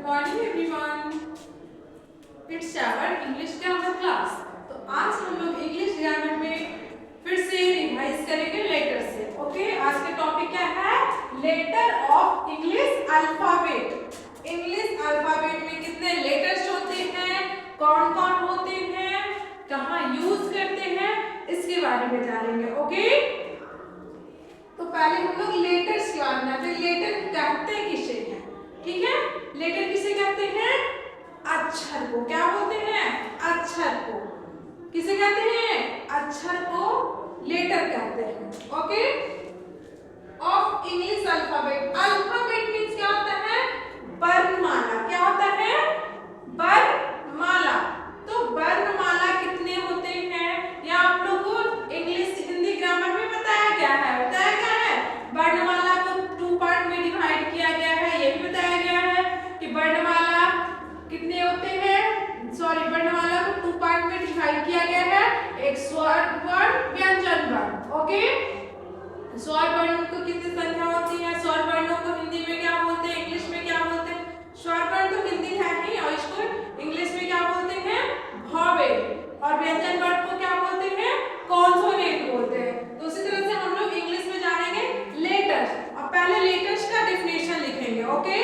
Morning everyone, it's our English grammar class. तो आज हम लोग इंग्लिश ग्रामर में फिर से रिवाइज करेंगे लेटर से। ओके, आज का टॉपिक क्या है? Letter of English alphabet. English alphabet में कितने लेटर्स होते हैं, कौन कौन होते हैं, कहाँ यूज करते हैं, इसके बारे में जानेंगे। ओके, तो पहले हम लोग लेटर्स के बारे में, फिर लेटर कहते किसे हैं। ठीक है, लेटर किसे कहते हैं? अक्षर को। क्या बोलते हैं? अक्षर को। किसे कहते हैं? अक्षर को लेटर कहते हैं। Okay, of English alphabet. Alphabet means क्या होता है? वर्णमाला। क्या होता है? वर्णमाला। तो वर्णमाला कितने होते हैं या आप लोग को इंग्लिश हिंदी ग्रामर में बताया गया है। बताया गया है वर्णमाला को 2 पार्ट में डिवाइड किया गया है। ये भी बताया गया है कि वर्णमाला कितने होते हैं, वर्णमाला को 2 पार्ट में डिवाइड किया गया है। एक स्वर वर्ण, व्यंजन वर्ण। ओके, स्वर वर्णों को कितनी संख्या होती है? स्वर वर्णों को हिंदी में क्या बोलते हैं, इंग्लिश में क्या बोलते हैं? स्वर वर्ण तो हिंदी है ही, और इसको इंग्लिश में क्या बोलते हैं? वॉवेल। और व्यंजन वर्ण को क्या बोलते हैं? कॉन्सोनेंट बोलते हैं। तो उसी तरह से हम लोग इंग्लिश में जानेंगे लेटर्स, और पहले लेटर्स का डेफिनेशन लिखेंगे। Okay,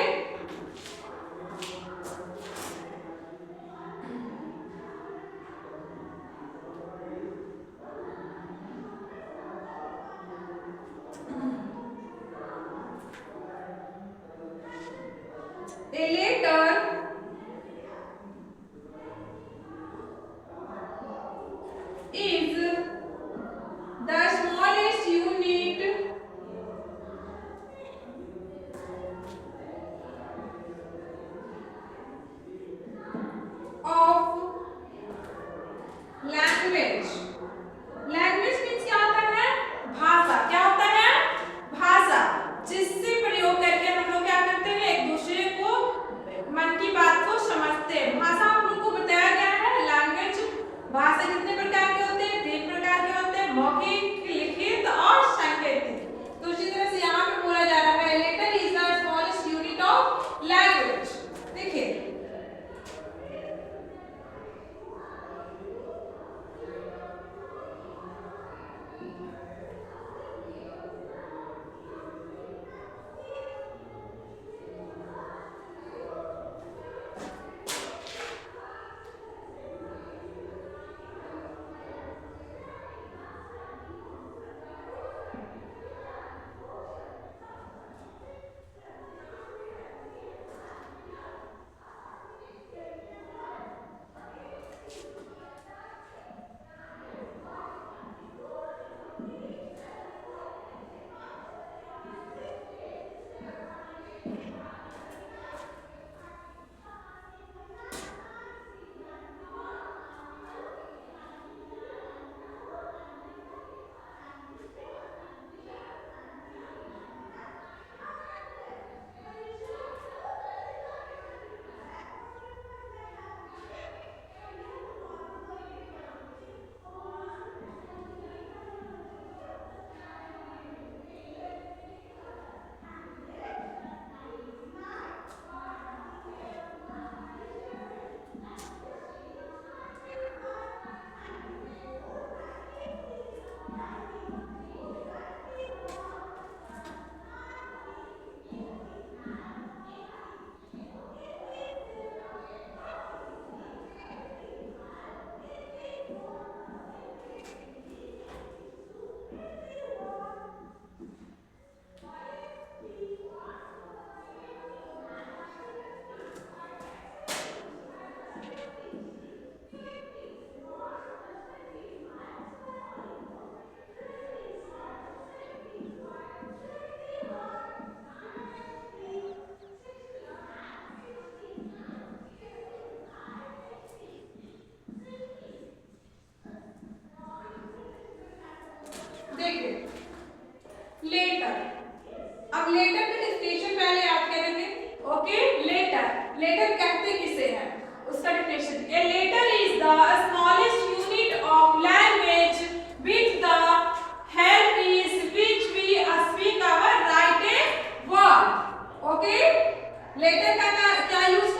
a letter is the smallest unit of language. Language means क्या होता है? भाषा। क्या होता है? भाषा, जिससे प्रयोग करके हम लोग क्या करते हैं, एक दूसरे को मन की बात को समझते हैं। भाषा हम लोग को बताया गया है। लैंग्वेज, भाषा कितने प्रकार के होते हैं? 3 प्रकार के होते हैं, मौखिक, लिखित और सांकेतिक। तो उसी तरह से यहाँ पे बोला जा रहा है letter is the smallest unit of language. देखिए, लेटर। अब लेटर का डेफिनेशन पहले याद करेंगे। ओके, लेटर, लेटर कहते किसे हैं उसका definition. A letter is the smallest unit of language with the help is which we speak our write word. Okay, letter का क्या यूज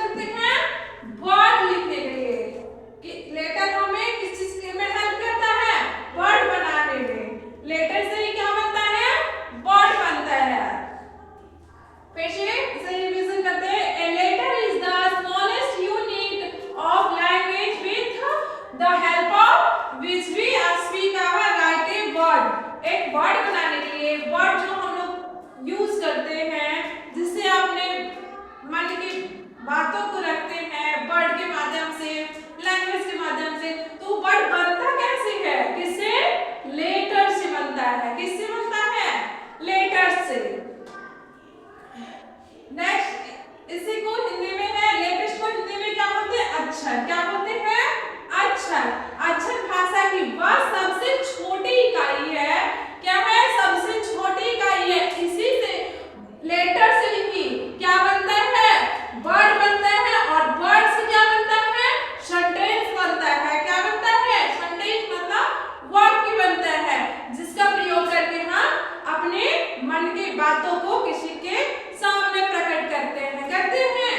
बातों को किसी के सामने प्रकट करते हैं।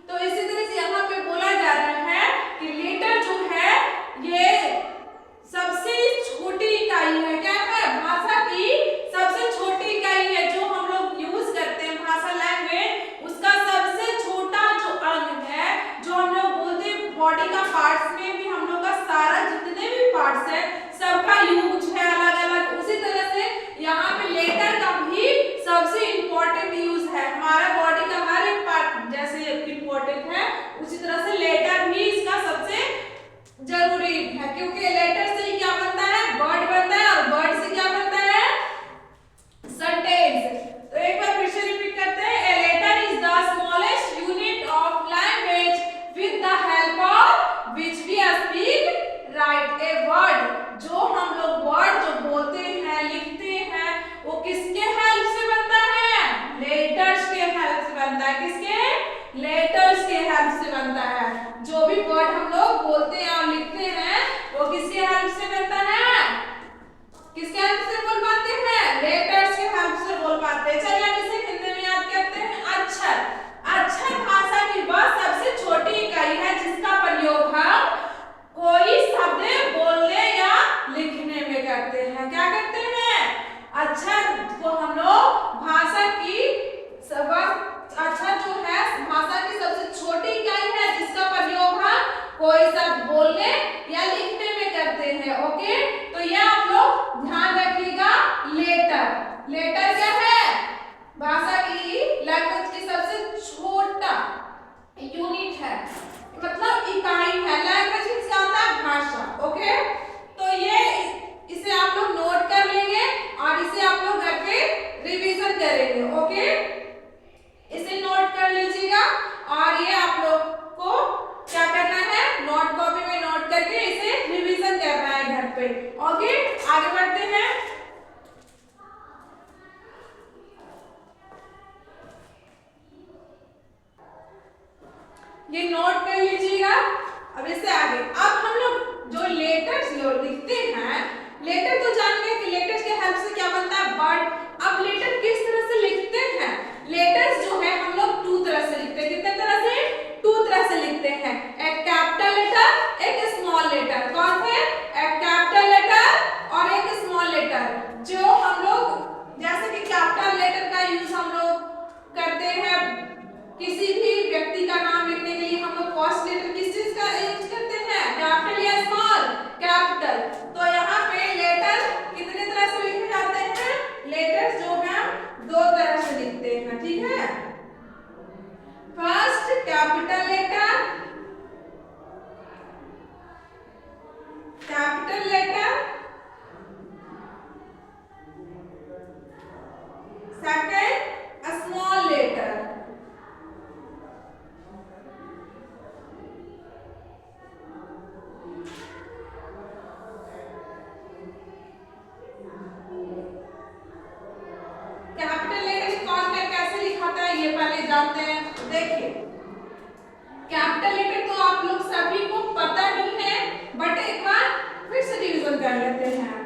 तो इसी तरह से यहाँ पे बोला जा रहा है कि लेटर जो है ये सबसे छोटी इकाई है। क्या है? भाषा की सबसे छोटी इकाई है जो हम लोग यूज करते हैं, भाषा लैंग्वेज, उसका सबसे छोटा जो अंग है, जो हम लोग बोलते हैं बॉडी का पार्ट्स में भी हम लोग का सारा जितने भी पार्ट्स है सबका यूज है अलग अलग। उसी तरह से यहाँ पे लेटर का भी सबसे इम्पोर्टेंट यूज है। हमारा बॉडी का हर एक पार्ट जैसे इम्पोर्टेंट है, उसी तरह से लेटर भी इसका सबसे जरूरी है, क्योंकि लेटर से ही क्या बनता है? वर्ड बनता है, और वर्ड से क्या बनता है? सेंटेंस। तो एक बार फिर से रिपीट करते हैं, a letter is the smallest unit of language with the help of which we speak write a word. जो हम लोग वर्ड जो बोलते हैं, लिखते हैं, वो किसके हेल्प से बनता है? लेटर्स के हेल्प से बनता है। किसके? लेटर्स के हेल्प से बनता है। जो भी वर्ड हम लोग बोलते हैं और लिखते हैं वो किसके हेल्प से बनता है? किसके हेल्प से बोल पाते हैं? लेटर्स के हेल्प से बोल पाते हैं। चलिए अब इसे हिंदी में याद करते हैं। अक्षर। अक्षर भाषा की वह सबसे छोटी इकाई है जिसका प्रयोग हम कोई शब्द बोलने या लिखने में करते हैं। क्या करते हैं? अक्षर को हम लोग भाषा की अक्षर जो है भाषा की सबसे छोटी इकाई है जिसका प्रयोग हम कोई शब्द बोलने या लिखने में करते हैं। ओके, तो यह आप लोग ध्यान रखिएगा। लेटर। लेटर क्या है? भाषा की लैंग्वेज की सबसे छोटा यूनिट है, मतलब इकाई है। लैंग्वेज किसका होता है? भाषा। ओके, तो ये इसे आप लोग नोट कर लेंगे और इसे आप लोग घर पे रिवीजन करेंगे। ओके, इसे नोट कर लीजिएगा और ये आप लोग को क्या करना है? नोट कॉपी में नोट करके इसे रिवीजन करना है घर पे। ओके, आगे बढ़ते हैं। ये नोट कर लीजिएगा। अब इससे आगे अब हम लोग जो लेटर्स लिखते हैं, लेटर तो जान गए कि लेटर्स के हेल्प से क्या बनता है? वर्ड। अब लेटर किस तरह से लिखते हैं? लेटर्स जो है हम लोग 2 तरह से लिखते हैं। कितने तरह से? 2 तरह से लिखते हैं। एक कैपिटल लेटर, एक स्मॉल लेटर। कौन से? एक कैपिटल लेटर और एक स्मॉल लेटर। जो हम लोग जैसे कि कैपिटल लेटर का यूज हम लोग करते हैं किसी भी व्यक्ति का नाम लिखने के लिए। हम लोग फर्स्ट लेटर किस चीज का यूज करते हैं? कैपिटल या स्मॉल? कैपिटल। तो यहाँ पे लेटर कितने तरह से लिखे जाते हैं? लेटर्स जो है 2 तरह से लिखते हैं। ठीक है, first capital letter, capital letter, second small letter. Capital letter कौन कैसे लिखाता है ये पहले जानते हैं। देखिए, कैपिटल लेटर तो आप लोग सभी को पता ही है, बट एक बार फिर से रिवीजन कर लेते हैं।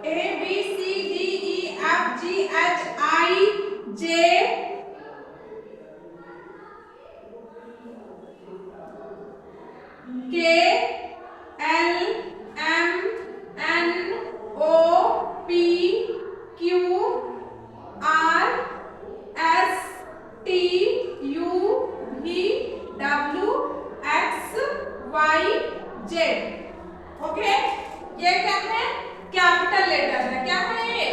A B C D E F G H I J K L M N O P Q R S T U V W X Y Z। Okay, ये क्या है? कैपिटल लेटर है। क्या है ये?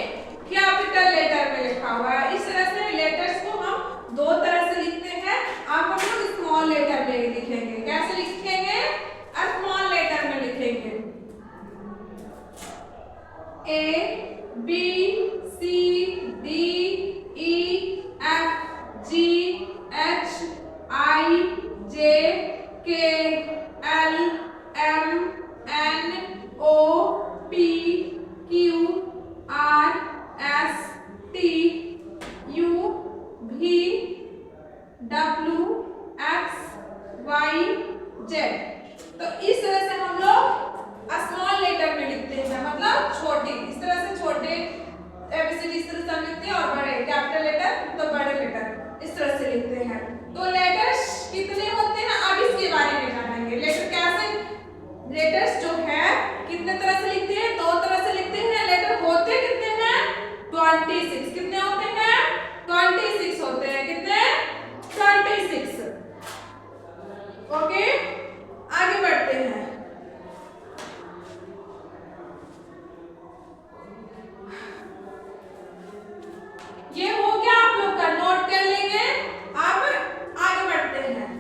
कैपिटल लेटर में लिखा हुआ है। इस तरह से लेटर्स को हम 2 तरह से लिखते हैं। अब हम लोग स्मॉल लेटर में लिखेंगे। कैसे लिखेंगे? स्मॉल लेटर में लिखेंगे। A B C D E F G H I J K L M N O P S T U भी डब्ल्यू एक्स वाई जेड। तो इस तरह से हम लोग स्मॉल लेटर में लिखते हैं, मतलब छोटे, इस तरह से छोटे एबीसीडी इस तरह से हम लिखते हैं, और बड़े कैपिटल लेटर तो बड़े लेटर इस तरह से लिखते हैं। तो लेटर्स कितने होते हैं अब इसके बारे में जानेंगे। लेटर कैसे, लेटर्स जो है कितने तरह से लिखते हैं, दो तरह से लिखते हैं। लेटर होते कितने हैं 26, कितने होते हैं 26 होते हैं, कितने 26। ओके आगे बढ़ते हैं। ये हो गया आप लोग का, नोट कर लेंगे। अब आगे बढ़ते हैं।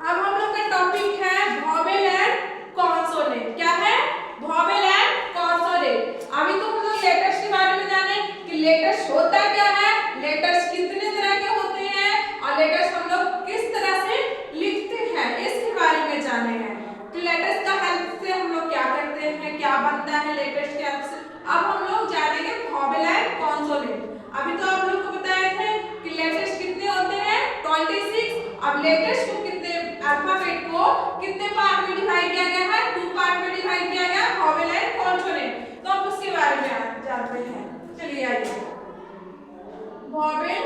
अब हम लोग का टॉपिक है वॉवेल एंड कॉन्सोनेंट। क्या है, वॉवेल एंड कॉन्सोनेंट। अभी तो हम लोग लेटर्स के बारे में जाने कि लेटर्स होता क्या है, लेटर्स कितने तरह के होते हैं, और लेटर्स हम लोग किस तरह से लिखते हैं, इसके बारे में जाने हैं। तो लेटर्स का हेल्प से हम लोग क्या करते हैं, क्या बनता है लेटर्स के हेल्प से। अब हम लोग जानेंगे वॉवेल एंड कॉन्सोनेंट। अभी तो आप लोग को बताए थे कि लेटर्स कितने होते हैं 26। अब लेटर्स को कितने, अल्फाबेट को कितने पार्ट में डिवाइड किया गया है, 2 पार्ट में डिवाइड किया गया है, वॉवेल एंड कॉन्सोनेंट। तो अब उसके बारे में जानते हैं। चलिए आइए, vowel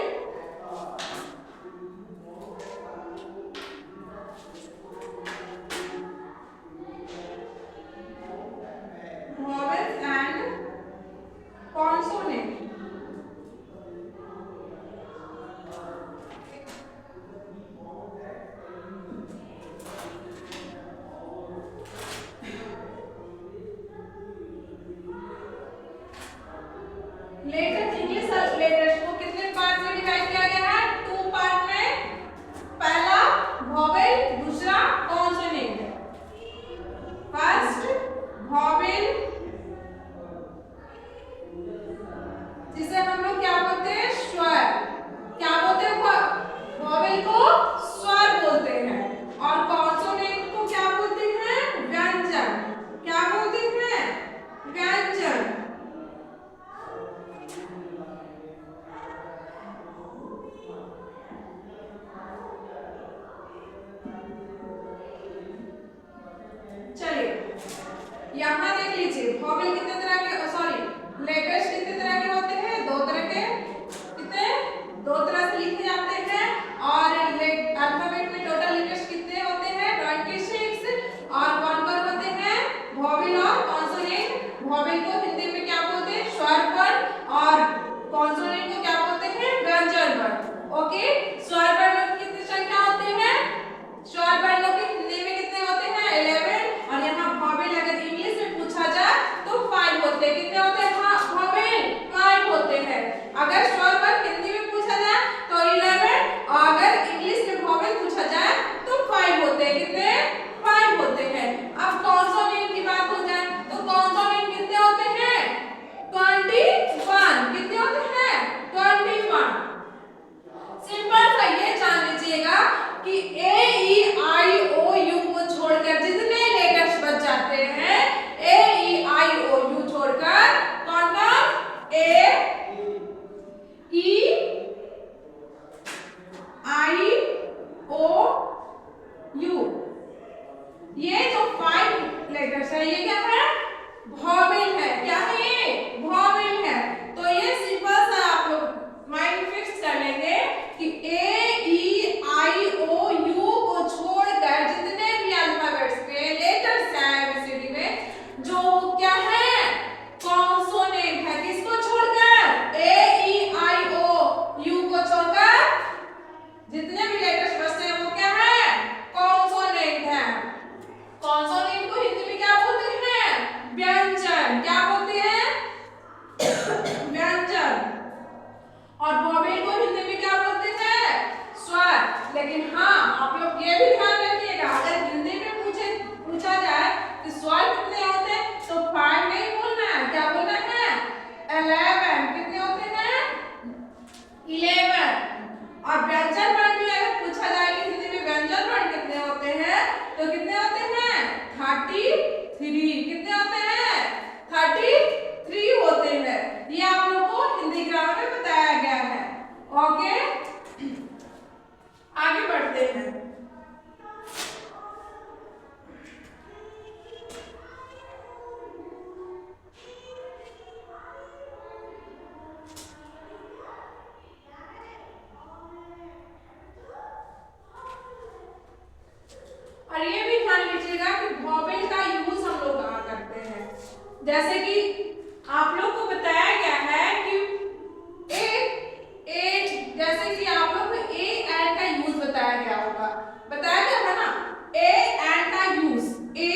vowel and consonant. Letter English letters को कितने पार्ट में डिवाइड किया गया है, 2 पार्ट में। पहला वॉवेल, दूसरा कॉन्सोनेंट। फर्स्ट वॉवेल, जिसे हम लोग क्या बोलते हैं, स्वर। क्या बोलते हैं, वॉवेल को स्वर बोलते हैं, और कॉन्सोनेंट को क्या बोलते हैं, व्यंजन। क्या बोलते हैं, व्यंजन। चलिए यहां देख लीजिए, वॉवेल कितने तरह के, सॉरी लेटर्स कितने तरह के होते हैं, 2 तरह के। कितने, 2 तरह से लिखे जाते हैं। और अल्फाबेट में टोटल लेटर्स कितने होते हैं 26, और कौन-कौन होते हैं, वॉवेल और कॉन्सोनेंट। वॉवेल को हिंदी में क्या बोलते हैं, स्वर वर्ण, और कॉन्सोनेंट को क्या बोलते हैं, व्यंजन वर्ण। ओके, स्वर वर्णों की कितनी संख्या होती है, स्वर वर्णों की हिंदी में कितने होते हैं 11, और यहाँ वॉवेल अगर इंग्लिश में पूछा जाए तो 5 होते हैं। कितने होते हैं, हाँ वॉवेल 5 होते हैं। अगर स्वर वर्ण हिंदी में पूछा जाए तो 11, और अगर इंग्लिश में वॉवेल पूछा जाए तो 5 होते हैं। कितने, 5 होते हैं। अब कॉन्सोनेंट की बात हो जाए तो कॉन्सोनेंट कितने होते हैं 21। कितने होते हैं 21। सिंपल सा ये जान लीजिएगा कि ए ई आई ओ यू को छोड़कर जितने लेटर्स बच जाते हैं, ए ई आई ओ यू छोड़कर, कौन कौन, ए ई आई ओ यू, ये जो 5 लेटर्स है ये क्या है, वॉवेल है। क्या है ये, वॉवेल है। तो ये सिंपल सा आप लोग माइंड फिक्स कर लेंगे कि ए ई आई ओ यू को छोड़कर जितने भी अल्फाबेट्स पे लेटर्स हैं एबीसीडी में, जो क्या है कॉन्सोनेंट है। किसको छोड़कर, ए ई आई ओ यू को छोड़कर जितने भी लेटर्स बचते हैं वो क्या है, कॉन्सोनेंट है। कॉन्सोनेंट को हिंदी में क्या बोलते हैं, व्यंजन। क्या बोलते हैं व्यंजन। और वॉवेल को हिंदी में क्या लेकिन हाँ आप लोग ये भी ध्यान रखिएगा, अगर हिंदी में पूछा जाए कि स्वर कितने होते हैं तो 5 नहीं बोलना है, क्या बोलना है 11। कितने होते हैं 11। और व्यंजन वर्ण में अगर पूछा जाए कि हिंदी में व्यंजन वर्ण कितने होते हैं तो कितने होते हैं 33। कितने होते हैं 33 होते हैं। ये आप लोगों को हिंदी ग्रामर में बताया गया है। ओके आगे बढ़ते हैं। और ये भी ध्यान लीजिएगा कि वॉवेल का यूज हम लोग कहाँ करते हैं। जैसे कि आप लोग को बताया गया है कि जैसे कि आप लोग को ए एंड का यूज बताया गया होगा, बताया गया है ना ए एंड का यूज, ए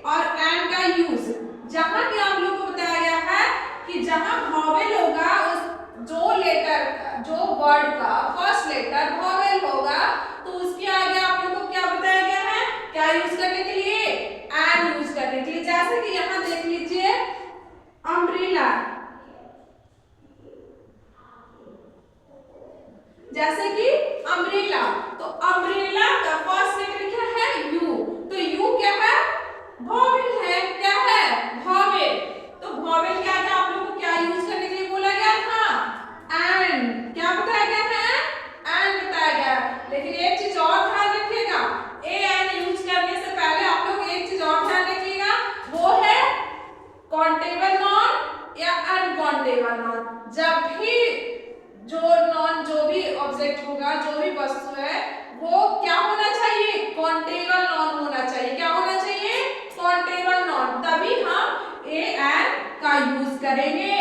और एंड का यूज। जहां कि आप लोग को बताया गया है कि जहां वॉवेल होगा उस जो वर्ड का फर्स्ट लेटर वॉवेल होगा तो उसके आगे आप लोग को क्या बताया गया है, क्या यूज करने के लिए एंड यूज करने के लिए। जैसे कि यहां देख लीजिए अम्ब्रेला, जैसे कि अम्ब्रेला, तो अम्ब्रेला का फर्स्ट लेटर क्या है यू, तो यू क्या है वॉवेल है, क्या है वॉवेल। तो वॉवेल क्या है आप लोगों को क्या यूज करने के लिए बोला गया था एंड, क्या बताया गया है एंड बताया गया। लेकिन एक चीज और ध्यान रखिएगा, ए एंड यूज करने से पहले आप लोग एक चीज और ध्यान रखिएगा, वो है काउंटेबल नॉन या अनकाउंटेबल नॉन। जब भी जो भी ऑब्जेक्ट होगा, जो भी वस्तु है वो क्या होना चाहिए काउंटेबल नॉन होना चाहिए। क्या होना चाहिए काउंटेबल नॉन, तभी हम ए एंड का यूज करेंगे।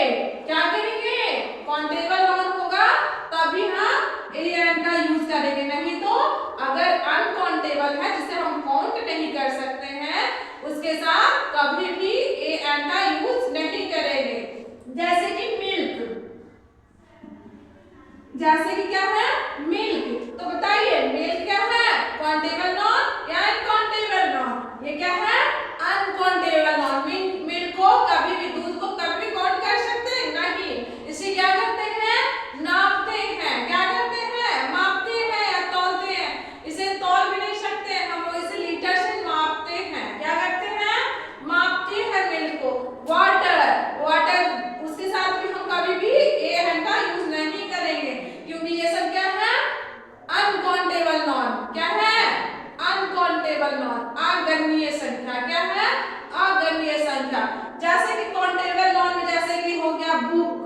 क्या करेंगे काउंटेबल नॉन होगा तभी हम ए एंड का यूज करेंगे, नहीं तो अगर अनकाउंटेबल है जिसे हम काउंट नहीं कर सकते हैं उसके साथ कभी भी ए एंड का यूज नहीं करेंगे। जैसे कि मिल्क, जैसे कि क्या है मिल्क, तो बताइए मिल्क क्या है काउंटेबल नॉन या अनकाउंटेबल नॉन, ये क्या है अनकाउंटेबल नॉन। मिल्क को कभी भी, दूध को कभी भी काउंट कर सकते हैं नहीं, इसे क्या करते हैं नापते हैं, क्या करते हैं मापते हैं या तौलते हैं। इसे तौल भी नहीं सकते हम लोग, इसे लीटर से मापते हैं, क्या करते हैं मापते हैं मिल्क को। वाटर उसके साथ भी हम कभी भी ए एंड का यूज नहीं करेंगे क्योंकि ये सब क्या है अनकाउंटेबल नॉन, क्या है अनकाउंटेबल नॉन, अगणनीय संख्या, क्या है अगणनीय संख्या। जैसे कि काउंटेबल नॉन में जैसे कि हो गया बुक,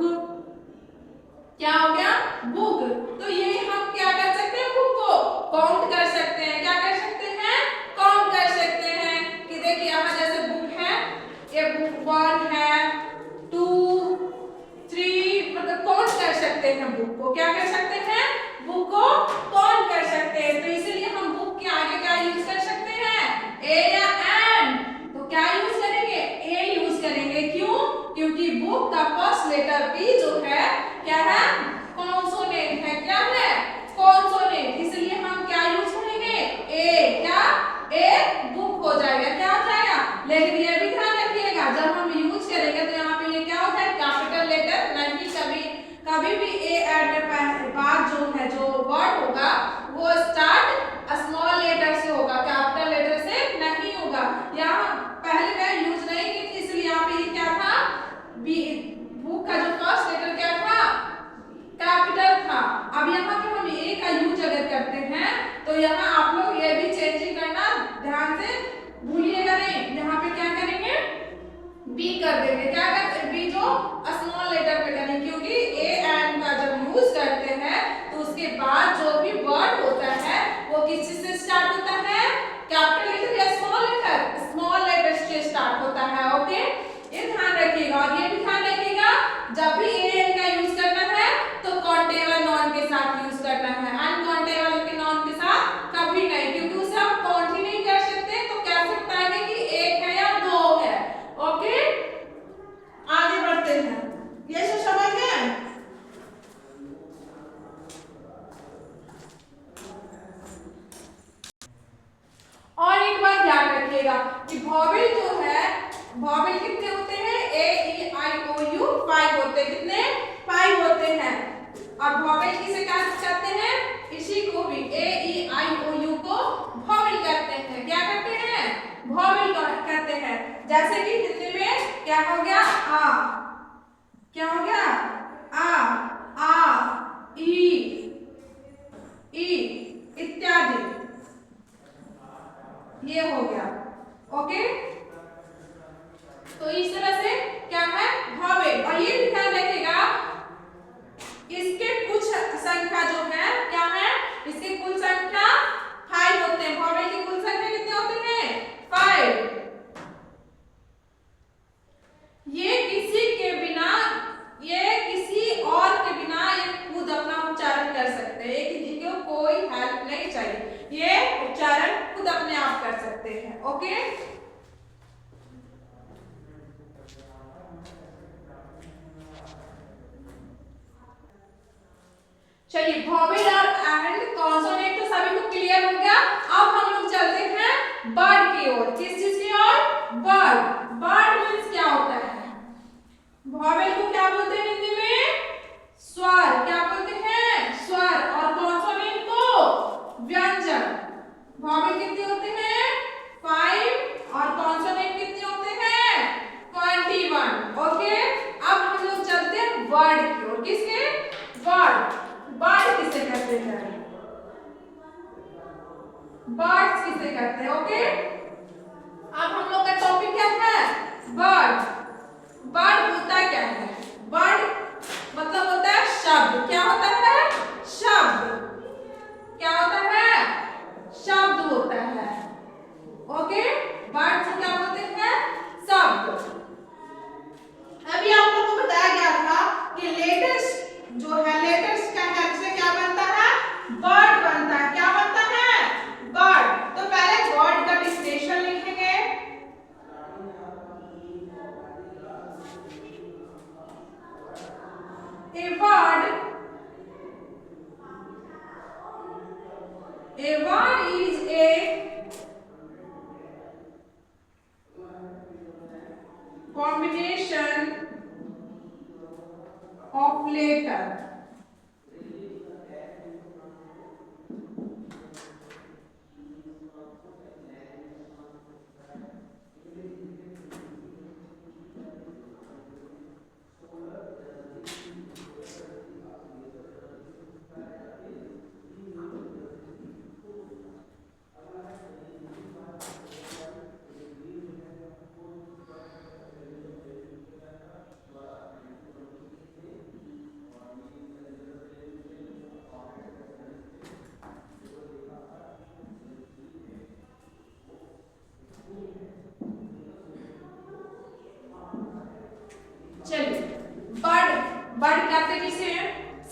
क्या हो गया बुक, तो ये हम क्या कर सकते हैं बुक को काउंट कर सकते हैं, क्या कर सकते हैं काउंट कर सकते हैं। कि देखिए यहाँ जैसे बुक है, ये बुक 1 है 2 3, मतलब काउंट कर सकते हैं बुक को, क्या कर सकते हैं बुक को काउंट कर सकते हैं। तो इसीलिए हम बुक के आगे क्या यूज कर सकते हैं ए या एंड, तो क्या यूज करेंगे ए यूज करेंगे। क्यों, क्योंकि बुक का फर्स्ट लेटर बी जो है क्या है कॉन्सोनेंट है, क्या है कॉन्सोनेंट, इसलिए हम क्या यूज करेंगे ए, क्या ए बुक हो जाएगा, क्या हो जाएगा। लेकिन ये भी ध्यान रखिएगा जब हम यूज करेंगे तो यहाँ पे ये क्या होता है कैपिटल लेटर नहीं, कभी भी ए एंड में बाद जो है जो वर्ड होगा वो स्टार्ट स्मॉल लेटर से होगा, कैपिटल लेटर से नहीं होगा। यहाँ पहले मैं यूज नहीं की थी इसलिए यहाँ पे क्या था बी, बुक का जो फर्स्ट लेटर क्या था कैपिटल था। अब यहाँ पे हम ए का यूज अगर करते हैं तो यहाँ आप लोग ये भी चेंजिंग करना ध्यान से भूलिएगा नहीं, यहाँ पे क्या करेंगे बी कर देंगे, क्या करते बी जो स्मॉल लेटर पे करेंगे क्योंकि ए एंड का जब यूज करते हैं तो उसके बाद जो भी वर्ड होता है वो किसी से ओके। चलिए वॉवेल और एंड कॉन्सोनेंट तो सभी को क्लियर हो गया। अब हम लोग चलते हैं वर्ड की ओर। किस चीज की ओर? वर्ड। वर्ड मीन्स क्या होता है? वॉवेल को क्या बोलते हैं हिंदी में? स्वर। क्या बोलते हैं? स्वर। और कॉन्सोनेंट को व्यंजन। वॉवेल कितने होते हैं? 5 और कॉन्सोनेंट कितने होते हैं? 21। ओके। अब हम लोग चलते हैं वर्ड की ओर। किसके? वर्ड। वर्ड किसे कहते हैं? वर्ड्स किसे कहते हैं? ओके। अब हम लोग का टॉपिक क्या है? वर्ड। वर्ड होता क्या है? वर्ड मतलब होता है शब्द। क्या होता है? शब्द। क्या होता है? शब्द होता है। ओके। वर्ड को क्या बोलते हैं? शब्द। अभी आप लोगों को बताया गया था कि लेटर्स जो है, लेटर्स का हेल्प से क्या बनता है? वर्ड बनता है। क्या बनता है? वर्ड। तो पहले वर्ड का डिफिनेशन लिखेंगे। A word is a combination of letter. चलिए वर्ड। वर्ड कहते हैं किसे?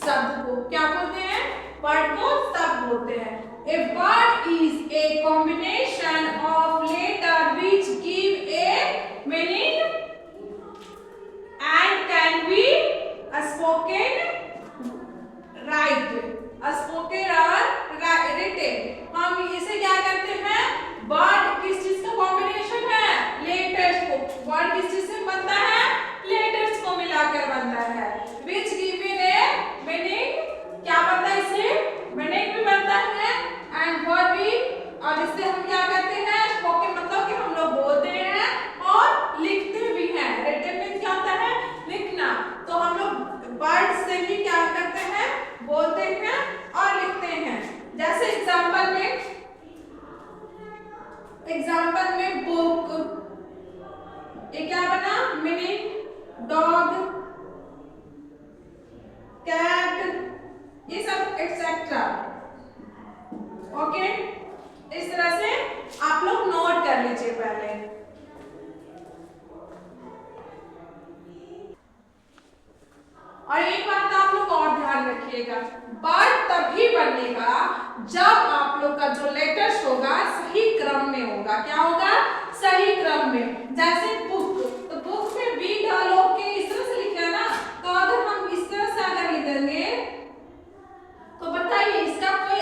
शब्द को। क्या बोलते हैं? वर्ड को शब्द बोलते हैं। A word is a combination of letter which give a meaning and can be spoken, right, spoken और रिटेन। हम इसे क्या करते हैं? वर्ड किस चीज का कॉम्बिनेशन है? लेटर्स को। वर्ड किस चीज से बनता है? लेटर्स को मिलाकर बनता है। विच गिवन ए मीनिंग। क्या बनता है इससे? मीनिंग भी बनता है एंड वर्ड भी। और इससे हम क्या करते हैं? स्पोकन मतलब कि हम लोग बोलते हैं और लिखते भी हैं। रिटन मीन्स क्या होता है? लिखना। तो हम लोग वर्ड से ही क्या करते हैं? बोलते हैं और लिखते हैं। जैसे एग्जांपल में बुक, ये क्या बना? मीनिंग। डॉग, कैट, ये सब एक्सेट्रा। ओके। इस तरह से आप लोग नोट कर लीजिए पहले। और एक बात आप लोग और ध्यान रखिएगा, वर्ड तभी बनेगा जब आप लोग का जो लेटर्स होगा सही क्रम में होगा। क्या होगा? सही क्रम में। जैसे बुक, तो बुक में बी डालो के इस तरह से लिखा है ना, तो अगर हम इस तरह से अगर लिख देंगे तो बताइए इसका कोई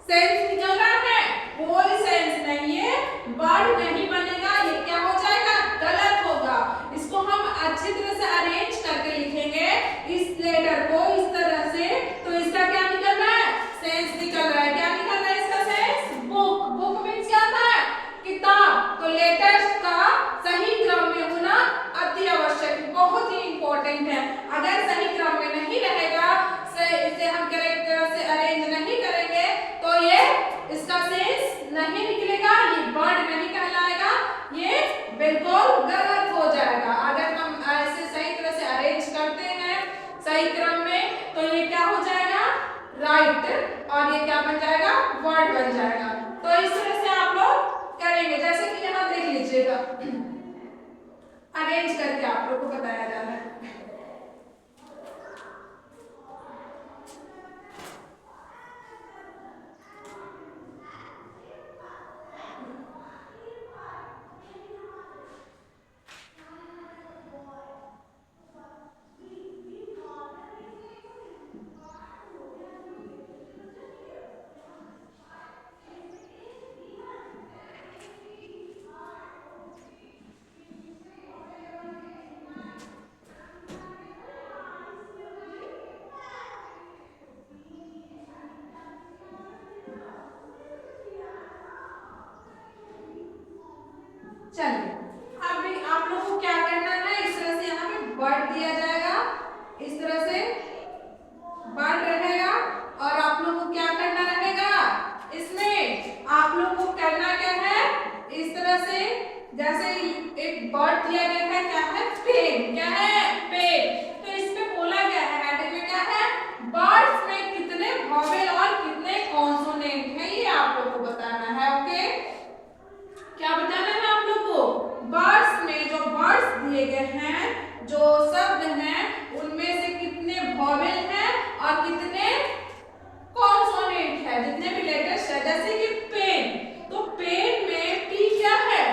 सेंस निकल रहा है? कोई सेंस नहीं है। वर्ड नहीं बनेगा। ये क्या हो जाएगा? गलत होगा। इसको हम अच्छी तरह से अरेंज करके लिखेंगे इस लेटर को इस तरह से, तो इसका क्या निकल रहा है? सेंस निकल रहा है। क्या निकल रहा है इसका सेंस? बुक। बुक मीन्स क्या था? किताब। तो लेटर्स का सही क्रम में होना अति आवश्यक, बहुत ही इंपॉर्टेंट है। अगर सही क्रम में नहीं रहेगा, इसे हम करेक्ट तरह से अरेंज नहीं करेंगे, तो ये इसका सेंस नहीं निकलेगा, ये वर्ड नहीं कहलाएगा, ये बिल्कुल गलत हो जाएगा। अगर हम ऐसे सही तरह से अरेंज करते हैं सही क्रम में, तो ये क्या हो जाएगा? राइट। और ये क्या बन जाएगा? वर्ड बन जाएगा। तो इस तरह से आप लोग करेंगे। जैसे कि यहाँ देख लीजिएगा, अरेंज करके आप लोग को बताया जा रहा है। और कितने कॉन्सोनेंट है, जितने भी लेटर्स है। जैसे कि पेन, तो पेन में पी क्या है,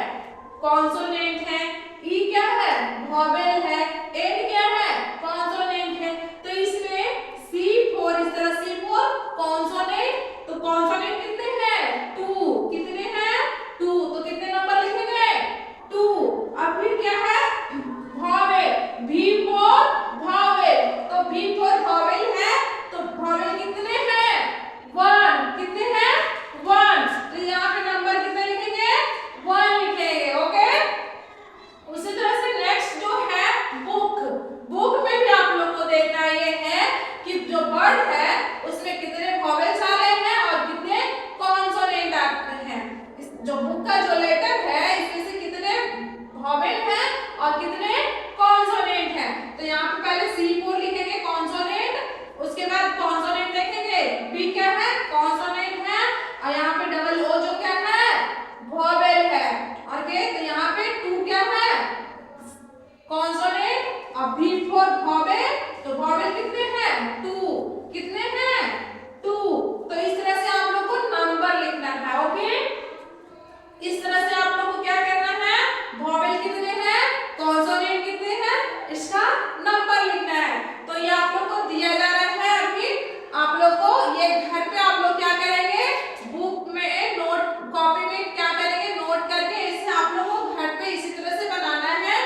कॉन्सोनेंट है, ई क्या है, वॉवेल है, एन क्या है, कॉन्सोनेंट है। तो इसमें C4, इस तरह C4 कॉन्सोनेंट, तो कॉन्सोनेंट कितने हैं, 2, कितने हैं 2, तो कितने नंबर लिखेंगे 2। अब फिर क्या है, वॉवेल, V4 वॉवेल, तो V4 वॉवेल है, तो वॉवेल कितने हैं 1, कितने हैं 1, तो यहाँ पे नंबर कितने लिखेंगे 1 लिखेंगे। ओके, उसी तरह से नेक्स्ट जो है बुक, बुक में भी आप लोग को देखना ये है कि जो वर्ड है उसमें कितने वॉवेल्स आ रहे हैं और कितने कॉन्सोनेंट आते हैं। जो बुक का जो लेटर है इसमें से कितने वॉवेल हैं और कितने कॉन्सोनेंट हैं। तो यहाँ पे पहले C4 लिखेंगे कॉन्सोनेंट, उसके बाद कॉन्सोनेंट लिखेंगे, B क्या है, कॉन्सोनेंट है, और यहाँ पे डबल O जो क्या है, वॉवेल है। ओके, तो यहाँ पे 2 क्या है, कॉन्सोनेंट, और V4 वॉवेल, तो वॉवेल कितने हैं 2, कितने हैं 2। तो इस तरह से आप लोग को नंबर लिखना है। ओके, इस तरह से आप लोग को क्या करना है, वॉवेल कितने हैं, कॉन्सोनेंट कितने हैं, इसका नंबर लिखना है। तो ये आप लोग को दिया जा रहा है। अभी आप लोग को ये घर पे आप लोग क्या करेंगे, बुक में नोट कॉपी में क्या करेंगे, नोट करके इसे आप लोग को घर पे इसी तरह से बनाना है।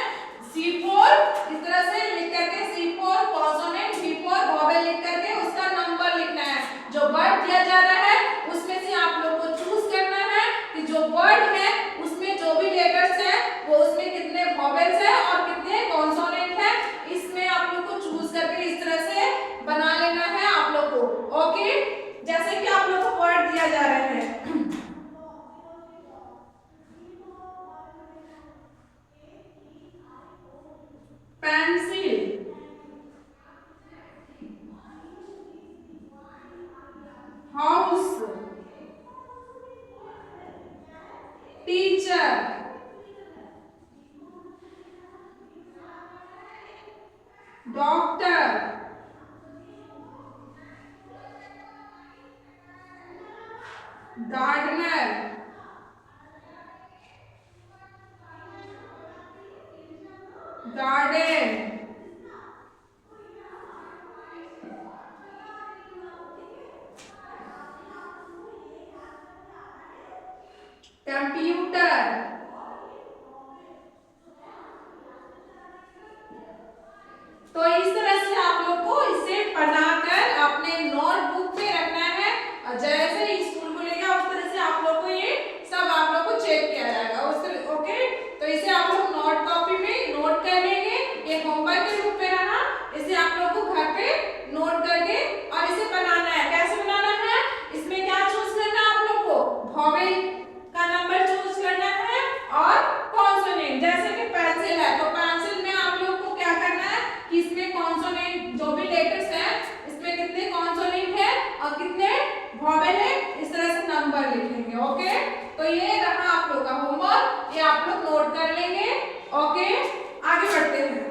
C4 इस तरह से लिख करके, C4 कॉन्सोनेंट, V4 वॉवेल लिख करके उसका नंबर लिखना है। जो वर्ड दिया जा रहा है उसमें से आप लोग को चूज करना है कि जो वर्ड है उसमें जो भी लेटर्स है वो उसमें कितने वॉवेल्स है और कितने कॉन्सोनेंट है, इसमें आप लोग को चूज करके इस तरह से बना लेना है आप लोग को। ओके, जैसे कि आप लोग को वर्ड दिया जा रहा है, pencil, house, teacher, doctor, gardener, garden, computer. तो इस तरह से आप लोग को इसे बनाकर अपने नोटबुक में रखना है, और जैसे ही स्कूल खुलेगा उस तरह से आप लोग को ये सब आप लोग को चेक किया जाएगा उस तरह। ओके, तो इसे आप लोग नोट कॉपी में नोट कर लेंगे, ये होमवर्क के रूप में रहा, इसे आप लोग को घर पे नोट करके और इसे बनाना है। कैसे बनाना है, इसमें क्या चूज करना है आप लोग को, वॉवेल का नंबर चूज करना है और कॉन्सोनेंट। जैसे कि पेंसिल है, तो पेंसिल में आप लोग को क्या करना है कि इसमें कॉन्सोनेंट जो भी लेटर्स हैं इसमें कितने कॉन्सोनेंट है और कितने वॉवेल है, इस तरह से नंबर लिखेंगे। ओके, तो ये रहा आप लोग का होमवर्क, ये आप लोग नोट कर लेंगे। ओके, आगे बढ़ते हैं।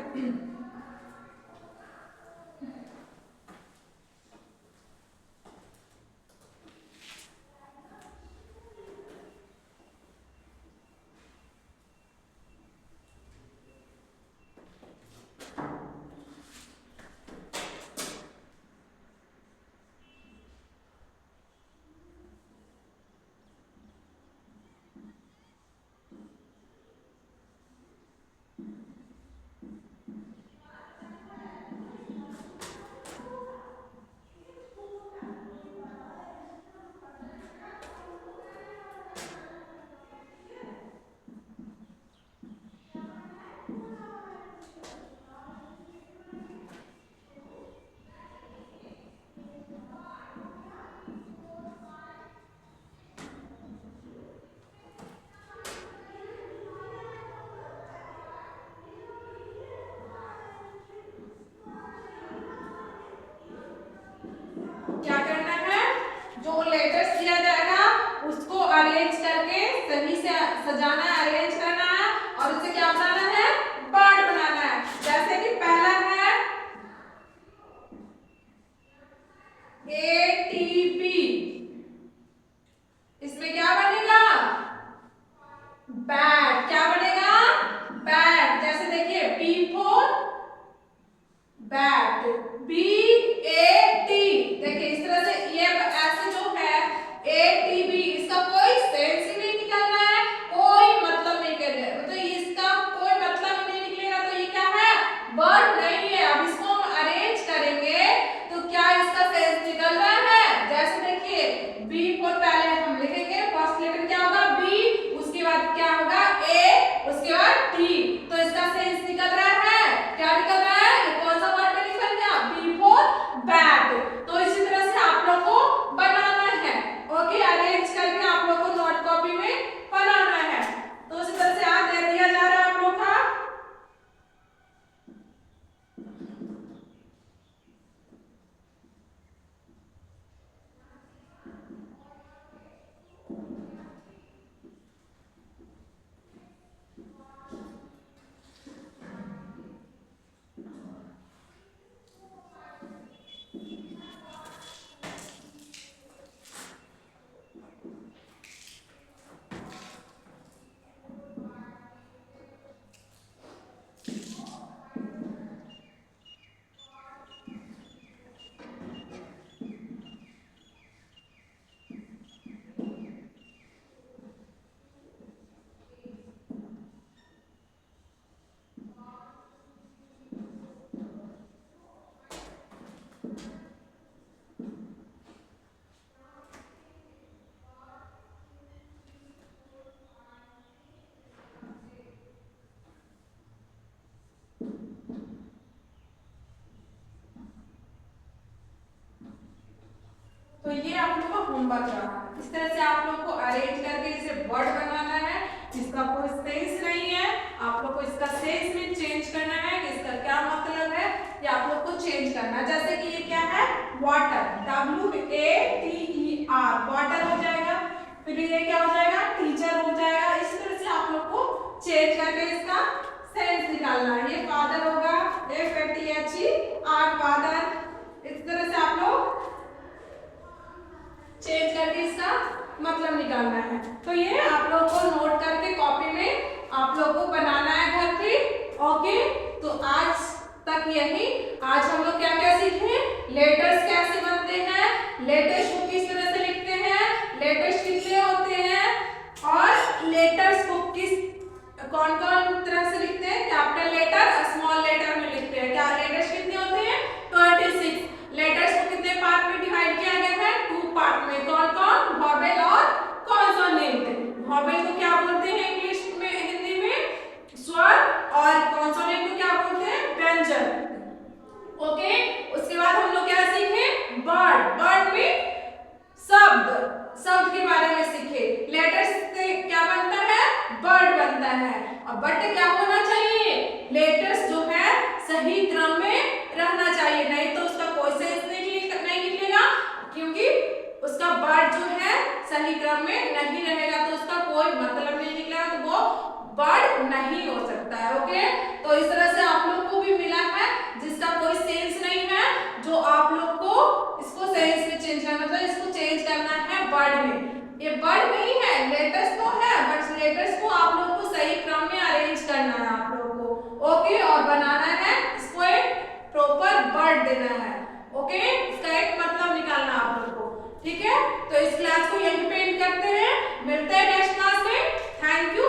क्या करना है, जो लेटर्स दिया जाएगा उसको अरेंज करके सही से सजाना है, अरेंज करना है और उसे क्या बनाना है, वर्ड बनाना है। जैसे कि पहला है ATP, इसमें क्या बनेगा? बैट। क्या बनेगा? बैट। जैसे देखिए B फॉर बैट, BAT। देखिए इस तरह से ये ऐसे जो है ATB, इसका कोई सेंस ही नहीं निकलना है, कोई मतलब नहीं करना है, मतलब इसका कोई मतलब ही नहीं निकलेगा, तो ये क्या है? वर्ड नहीं है। अब इसको हम अरेंज करेंगे तो क्या इसका सेंस निकल रहा है? जैसे देखिए B फॉर, पहले हम लिखेंगे फर्स्ट लेटर क्या होगा? B, उसके बाद क्या होगा? A, उसके बाद T। तो इसका सेंस निकल रहा है, क्या निकल रहा है? ये कौन सा वर्ड में निकल गया? B for bat. तो इसी तरह से आप लोग को बनाना है, ओके, अरेंज करके आप लोग को नोट कॉपी में बनाना है। तो इसी तरह से याद दे दिया जा रहा है आप लोग का। तो ये आप लोग का होमवर्क रहा। इस तरह से आप लोग को अरेंज करके इसे वर्ड बनाना है, इसका कोई सेंस नहीं है, आप लोग को इसका सेंस में चेंज करना है कि इसका क्या मतलब है, ये आप लोग को चेंज करना है। जैसे कि ये क्या है? वाटर, WATER, वाटर हो जाएगा। फिर ये क्या हो जाएगा? टीचर हो जाएगा। इस तरह से आप लोग को चेंज करके इसका सेंस निकालना है। ये फादर होगा, FATHER, फादर। इस तरह से आप लोग चेंज करके इसका मतलब निकालना है। तो ये आप लोग को नोट करके कॉपी में आप लोग को बनाना है घर पे, ओके। तो आज तक यही। आज हम लोग क्या क्या सीखे? लेटर्स कैसे बनते हैं, लेटर्स को किस तरह से लिखते हैं, लेटर्स कितने होते हैं, और लेटर्स को कौन कौन तरह से लिखते हैं, कैपिटल लेटर, स्मॉल लेटर में लिखते हैं। क्या लेटर्स कितने होते हैं? 26। लेटर्स को कितने पार्ट में डिवाइड किया गया है? 2 पार्ट में। कौन कौन? वॉवेल और कॉन्सोनेंट। वॉवेल को क्या बोलते हैं इंग्लिश में, हिंदी में? स्वर। और कॉन्सोनेंट को क्या बोलते हैं? व्यंजन, ओके। उसके बाद हम लोग क्या सीखे? वर्ड। वर्ड में शब्द, शब्द के बारे में सीखे। लेटर्स से क्या बनता है? वर्ड बनता है। और बट क्या होना चाहिए? लेटर्स जो है सही क्रम में रहना चाहिए, नहीं तो उसका कोई सेंस नहीं निकलेगा, क्योंकि उसका वर्ड जो है सही क्रम में नहीं रहेगा तो उसका कोई मतलब नहीं निकलेगा, तो वो वर्ड नहीं हो सकता है, ओके। तो इस तरह से आप लोग को भी मिला है जिसका कोई सेंस नहीं है, जो आप लोग को इसको सेंस में चेंज करना, मतलब इसको चेंज करना है वर्ड में। ये वर्ड नहीं है, लेटर्स तो है, बट लेटर्स को आप लोग को सही क्रम में अरेंज करना है आप लोग को, ओके। और बनाना है, इसको एक प्रॉपर वर्ड देना है, ओके। इसका एक मतलब निकालना आप लोग को, ठीक है। तो इस क्लास को यहीं पे एंड करते हैं, मिलते हैं नेक्स्ट क्लास में। Thank you.